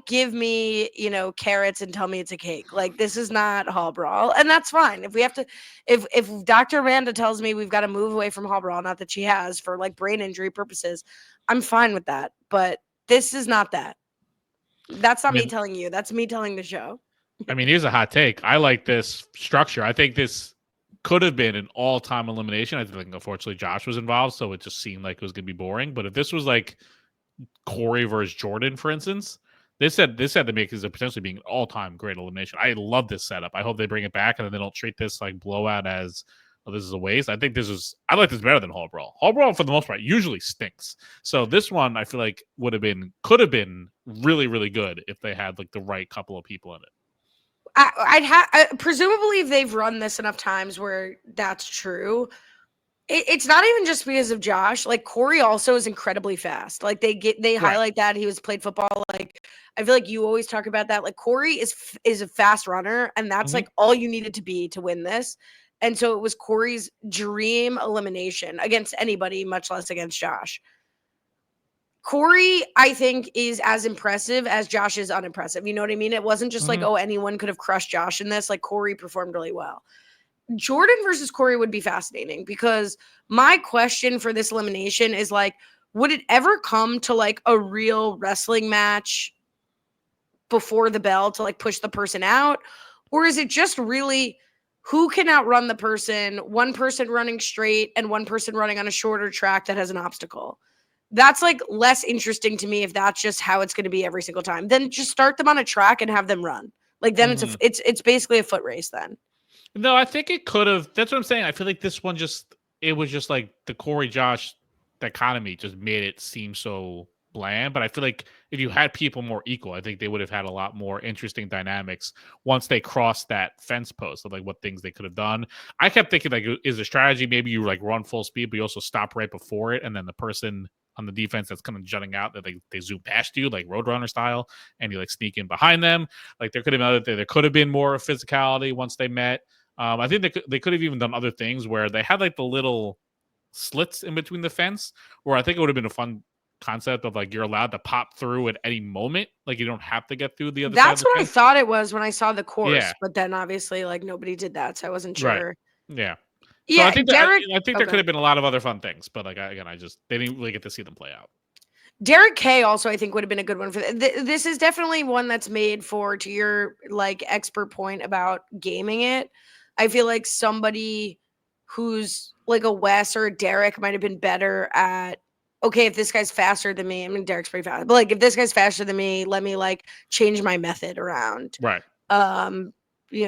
give me, carrots and tell me it's a cake. Like, this is not Hall Brawl, and that's fine. If we have to, if Dr. Amanda tells me we've got to move away from Hall Brawl, not that she has, for like brain injury purposes, I'm fine with that. But this is not that. That's not me telling you. That's me telling the show. I mean, here's a hot take. I like this structure. I think this could have been an all-time elimination. I think, unfortunately, Josh was involved, so it just seemed like it was going to be boring. But if this was like Corey versus Jordan, for instance, they said to make this potentially being an all-time great elimination. I love this setup. I hope they bring it back and then they don't treat this like blowout as, oh, this is a waste. I like this better than Hall Brawl. Hall Brawl, for the most part, usually stinks. So this one, I feel like could have been really, really good if they had like the right couple of people in it. Presumably if they've run this enough times where that's true. It's not even just because of Josh. Like, Corey also is incredibly fast. Like, they highlight that he played football. Like, I feel like you always talk about that. Like, Corey is a fast runner, and that's like all you needed to be to win this. And so it was Corey's dream elimination against anybody, much less against Josh. Corey, I think, is as impressive as Josh is unimpressive. You know what I mean? It wasn't just like, oh, anyone could have crushed Josh in this. Like, Corey performed really well. Jordan versus Corey would be fascinating, because my question for this elimination is like, would it ever come to like a real wrestling match before the bell to like push the person out? Or is it just really who can outrun the person, one person running straight and one person running on a shorter track that has an obstacle? That's like less interesting to me if that's just how it's going to be every single time. Then just start them on a track and have them run. Like, then it's basically a foot race then. No, I think it could have. That's what I'm saying. I feel like this one it was just like the Corey Josh dichotomy just made it seem so bland. But I feel like if you had people more equal, I think they would have had a lot more interesting dynamics once they crossed that fence post of like what things they could have done. I kept thinking, like, is a strategy maybe you like run full speed, but you also stop right before it, and then the person on the defense that's kind of jutting out, that they zoom past you like Roadrunner style, and you like sneak in behind them. Like, there could have been more physicality once they met. I think they could have even done other things where they had like the little slits in between the fence, where I think it would have been a fun concept of like you're allowed to pop through at any moment. Like, you don't have to get through the other side. That's what I thought it was when I saw the course, but then obviously like nobody did that, so I wasn't sure. Right. Yeah. Yeah, so I think there could have been a lot of other fun things, but like again, they didn't really get to see them play out. Derek K also, I think, would have been a good one for this. Is definitely one that's made for, to your like expert point about gaming it. I feel like somebody who's like a Wes or a Derek might have been better at, okay, if this guy's faster than me, I mean, Derek's pretty fast, but like if this guy's faster than me, let me like change my method around. Right.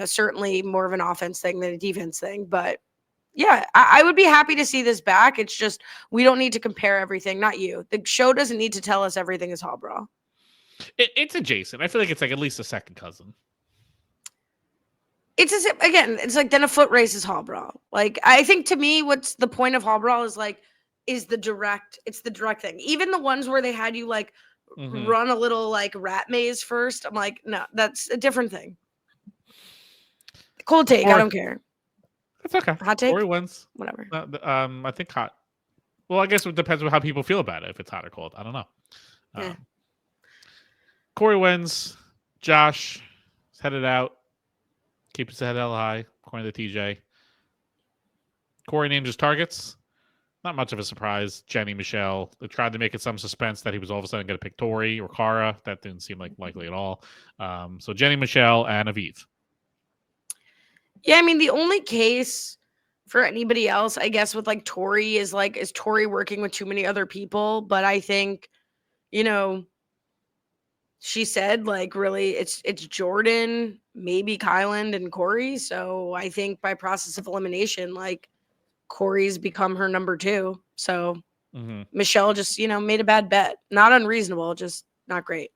certainly more of an offense thing than a defense thing. But yeah, I would be happy to see this back. It's just we don't need to compare everything. Not you. The show doesn't need to tell us everything is Hall Brawl. It's adjacent. I feel like it's like at least a second cousin. It's like then a foot race is Hall Brawl. Like I think to me, what's the point of Hall Brawl is the direct thing. Even the ones where they had you like run a little like rat maze first. I'm like, no, that's a different thing. Cold take. I don't care. It's okay. Hot take. Corey wins. Whatever. I think hot. Well, I guess it depends on how people feel about it. If it's hot or cold, I don't know. Yeah. Corey wins. Josh is headed out. Keep his head held high, according to TJ. Corey names his targets. Not much of a surprise. Jenny, Michelle. They tried to make it some suspense that he was all of a sudden going to pick Tori or Cara. That didn't seem like likely at all. So Jenny, Michelle, and Aviv. Yeah, I mean, the only case for anybody else, I guess, with like Tori is Tori working with too many other people? But I think, she said like really it's Jordan, maybe Kyland and Corey. So I think by process of elimination, like Corey's become her number 2. So Michelle just, made a bad bet. Not unreasonable, just not great.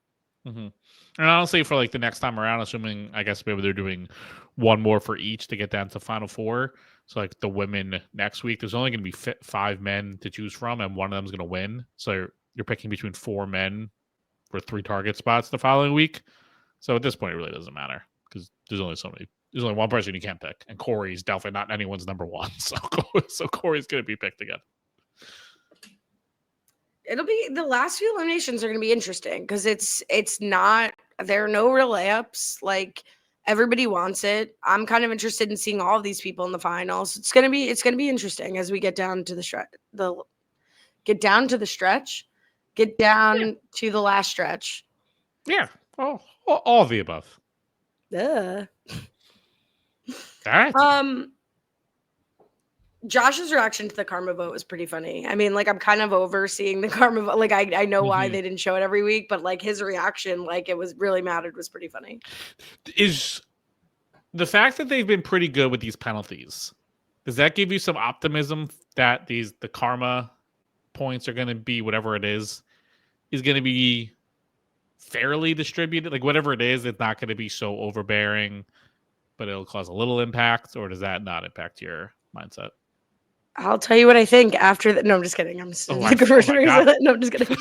And honestly, for like the next time around, assuming I guess maybe they're doing one more for each to get down to Final Four. So like the women next week, there's only going to be 5 men to choose from, and one of them is going to win. So you're picking between 4 men for 3 target spots the following week. So at this point, it really doesn't matter because there's only one person you can't pick, and Corey's definitely not anyone's number 1. So Corey's going to be picked again. It'll be the last few eliminations are going to be interesting because there are no real layups. Like everybody wants it. I'm kind of interested in seeing all of these people in the finals. It's going to be interesting as we get down to the stretch. Get down to the last stretch. Yeah. Oh, all of the above. All right. Josh's reaction to the karma vote was pretty funny. I mean, like I'm kind of over seeing the karma vote. Like I know why they didn't show it every week, but like his reaction, like it was really mattered, was pretty funny. Is the fact that they've been pretty good with these penalties, does that give you some optimism that the karma points are going to be whatever it is going to be fairly distributed? Like whatever it is, it's not going to be so overbearing, but it'll cause a little impact, or does that not impact your mindset? I'll tell you what I think after that. No, I'm just kidding. I'm just No, I'm just kidding.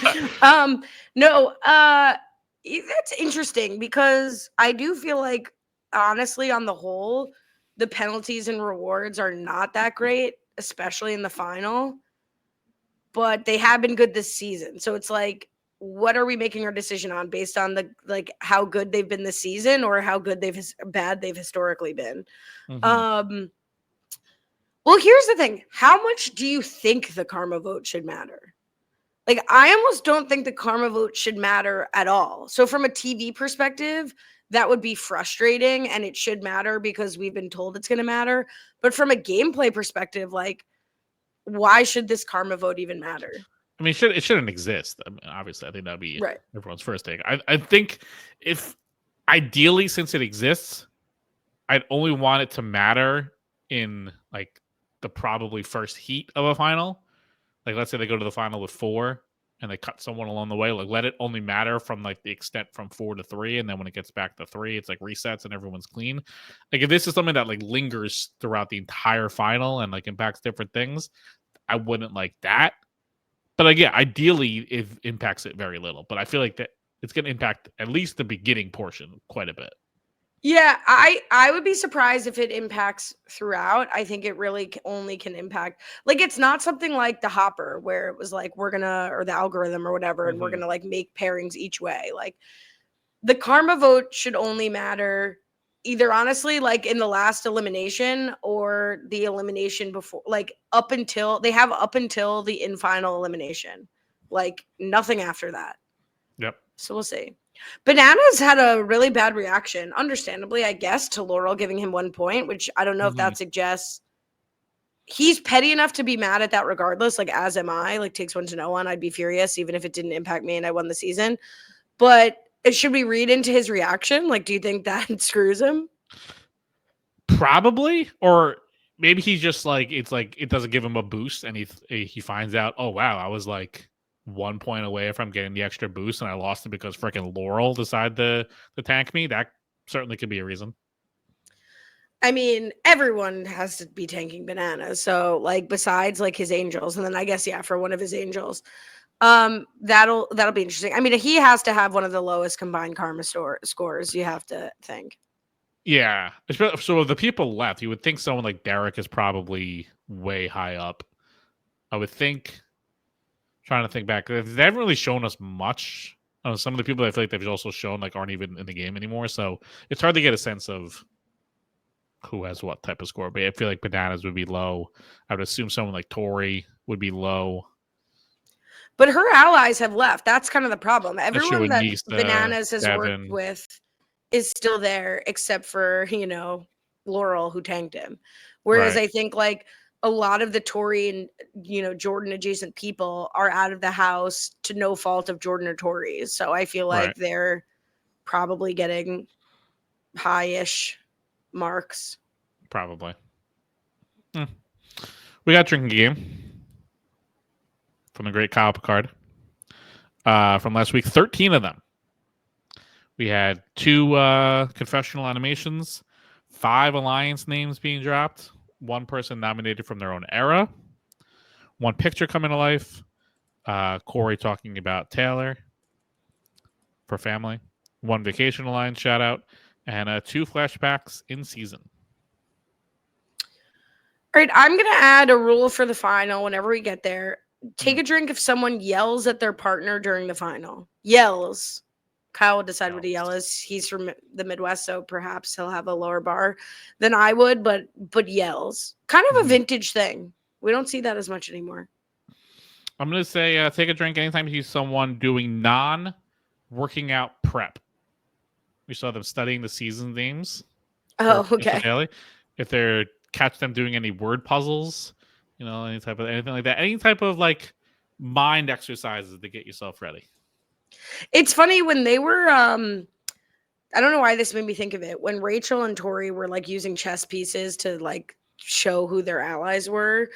That's interesting because I do feel like, honestly, on the whole, the penalties and rewards are not that great, especially in the final. But they have been good this season. So it's like, what are we making our decision on based on how good they've been this season or how good bad they've historically been? Well, here's the thing. How much do you think the karma vote should matter? Like, I almost don't think the karma vote should matter at all. So from a TV perspective, that would be frustrating and it should matter because we've been told it's going to matter. But from a gameplay perspective, like, why should this karma vote even matter? I mean, it shouldn't exist. I mean, obviously, I think that'd be everyone's first take. I think if ideally, since it exists, I'd only want it to matter in like the probably first heat of a final. Like, let's say they go to the final with 4 and they cut someone along the way. Like, let it only matter from like the extent from 4 to 3, and then when it gets back to 3, it's like resets and everyone's clean. Like, if this is something that like lingers throughout the entire final and like impacts different things, I wouldn't like that. But again, ideally, it impacts it very little. But I feel like that it's going to impact at least the beginning portion quite a bit. Yeah, I would be surprised if it impacts throughout. I think it really only can impact, like, it's not something like the Hopper where it was like or the algorithm or whatever, and we're gonna like make pairings each way. Like, the karma vote should only matter either, honestly, like in the last elimination or the elimination before, like up until the in-final elimination, like nothing after that. Yep. So we'll see. Bananas had a really bad reaction, understandably, I guess, to Laurel giving him 1 point, which I don't know if that suggests he's petty enough to be mad at that regardless, like, as am I. Like, takes 1 to know 1. I'd be furious even if it didn't impact me and I won the season. But should we read into his reaction? Like, do you think that screws him? Probably, or maybe he's just like it's like it doesn't give him a boost, and he finds out, oh wow, I was like 1 point away from getting the extra boost, and I lost it because freaking Laurel decided to tank me. That certainly could be a reason. I mean, everyone has to be tanking Bananas. So, like, besides like his angels, and then I guess for one of his angels, that'll be interesting. I mean, he has to have one of the lowest combined karma scores. You have to think. Yeah. So of the people left, you would think someone like Derek is probably way high up. I would think. Trying to think back, they haven't really shown us much. Some of the people I feel like they've also shown like aren't even in the game anymore, so it's hard to get a sense of who has what type of score. But I feel like Bananas would be low. I would assume someone like Tori would be low. But her allies have left. That's kind of the problem. Everyone that Nisa, Bananas has Devin. worked with is still there, except for, Laurel, who tanked him. Whereas Right. I think like a lot of the Tori and, Jordan adjacent people are out of the house to no fault of Jordan or Tori's. So I feel like they're probably getting high-ish marks. Probably. We got drinking game from the great Kyle Picard. From last week, 13 of them. We had 2 confessional animations, 5 alliance names being dropped, 1 person nominated from their own era, 1 picture coming to life, Corey talking about Taylor for family, 1 vacation alliance shout out, and 2 flashbacks in season. All right, I'm going to add a rule for the final whenever we get there. Take a drink if someone yells at their partner during the final. Yells. Kyle will decide what a yell is. He's from the Midwest, so perhaps he'll have a lower bar than I would, but yells. Kind of a vintage thing. We don't see that as much anymore. I'm going to say take a drink anytime you see someone doing non-working out prep. We saw them studying the season names. Oh, okay. Daily. If they're catch them doing any word puzzles, anything like that, any type of like mind exercises to get yourself ready. It's funny when they were I don't know why this made me think of it. When Rachel and Tori were like using chess pieces to like show who their allies were,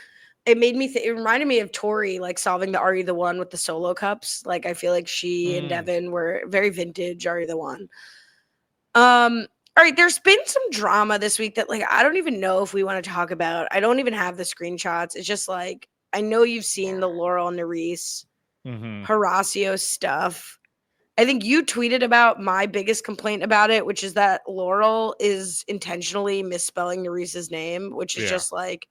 it made me it reminded me of Tori like solving the Are You the One with the solo cups. Like I feel like she and Devin were very vintage Are You the One. All right, there's been some drama this week that like I don't even know if we want to talk about. I don't even have the screenshots. It's just like I know you've seen the Laurel and Nerys Horacio stuff. I think you tweeted about my biggest complaint about it, which is that Laurel is intentionally misspelling Nerys's name, which is just like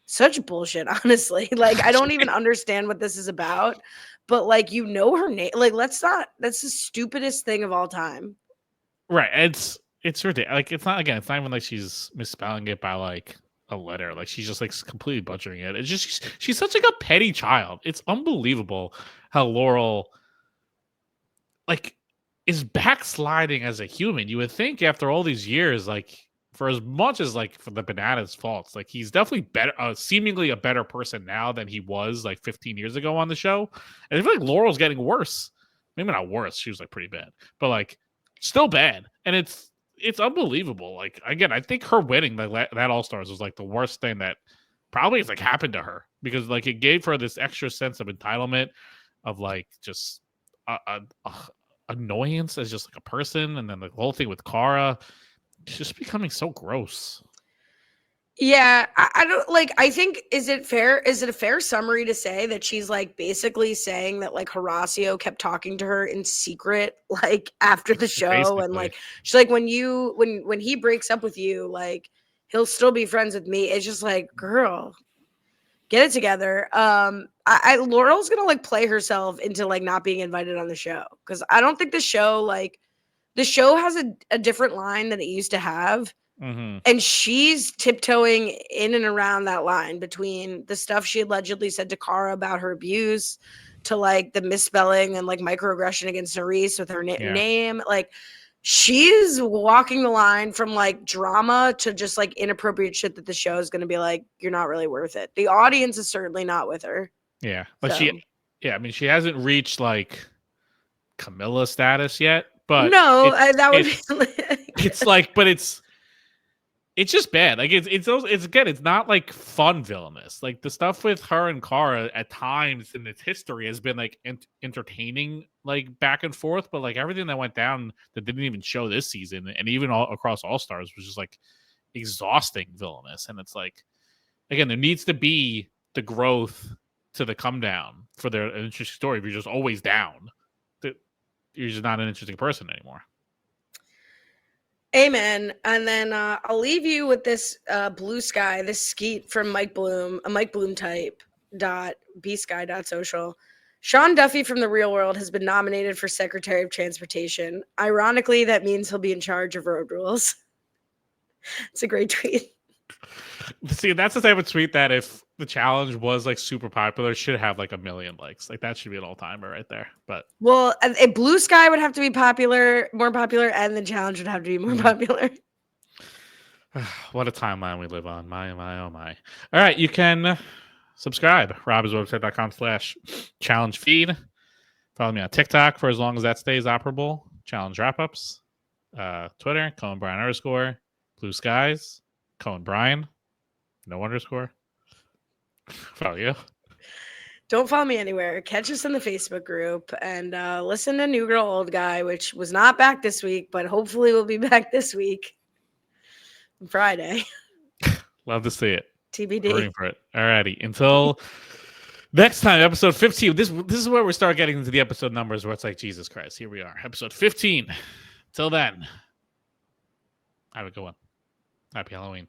such bullshit, honestly. Like I don't even understand what this is about, but like her name. Like that's the stupidest thing of all time. Right. It's ridiculous. Like it's not even like she's misspelling it by like a letter. Like she's just like completely butchering it. It's just she's such like a petty child. It's unbelievable how Laurel like is backsliding as a human. You would think after all these years, like for as much as like for the Bananas faults, like he's definitely better, seemingly a better person now than he was like 15 years ago on the show. And I feel like Laurel's getting worse. Maybe not worse. She was like pretty bad, but like still bad. And it's unbelievable. Like again, I think her winning that All Stars was like the worst thing that probably has like happened to her because like it gave her this extra sense of entitlement of like just annoyance as just like a person, and then the whole thing with Kara, it's just becoming so gross. Yeah, I don't like. I think is it a fair summary to say that she's like basically saying that like Horacio kept talking to her in secret, like after the show, basically. And like she's like when he breaks up with you, like he'll still be friends with me. It's just like, girl, get it together. Laurel's gonna like play herself into like not being invited on the show because I don't think the show has a different line than it used to have. And she's tiptoeing in and around that line between the stuff she allegedly said to Kara about her abuse to like the misspelling and like microaggression against Nerys with her name. Like she's walking the line from like drama to just like inappropriate shit that the show is going to be like, you're not really worth it. The audience is certainly not with her. Yeah. But she hasn't reached like Camilla status yet, but no, that would be it's like, but it's It's just bad. Like it's again, it's not like fun villainous. Like the stuff with her and Kara at times in its history has been like entertaining, like back and forth. But like everything that went down that didn't even show this season, and even all across All Stars, was just like exhausting villainous. And it's like, again, there needs to be the growth to the come down for their interesting story. If you're just always down, you're just not an interesting person anymore. Amen. And then I'll leave you with this blue sky, this skeet from Mike Bloom, a Mike Bloom type bsky.social. Sean Duffy from The Real World has been nominated for Secretary of Transportation. Ironically, that means he'll be in charge of road rules. It's a great tweet. See, that's the type of tweet that if the challenge was like super popular, should have like 1 million likes. Like that should be an all-timer right there. But well, a blue sky would have to be more popular, and the challenge would have to be more popular. What a timeline we live on. My, oh my. All right, you can subscribe. robhaswebsite.com/challenge feed. Follow me on TikTok for as long as that stays operable. Challenge wrap-ups. Twitter, Cohen Brian _ Blue Skies, Cohen Brian, no underscore. Follow you. Don't follow me anywhere. Catch us in the Facebook group and listen to New Girl Old Guy, which was not back this week, but hopefully will be back this week. Friday. Love to see it. TBD. Rooting for it. Alrighty. Until next time, episode 15. This is where we start getting into the episode numbers where it's like, Jesus Christ, here we are. Episode 15. Till then, have a good one. Happy Halloween.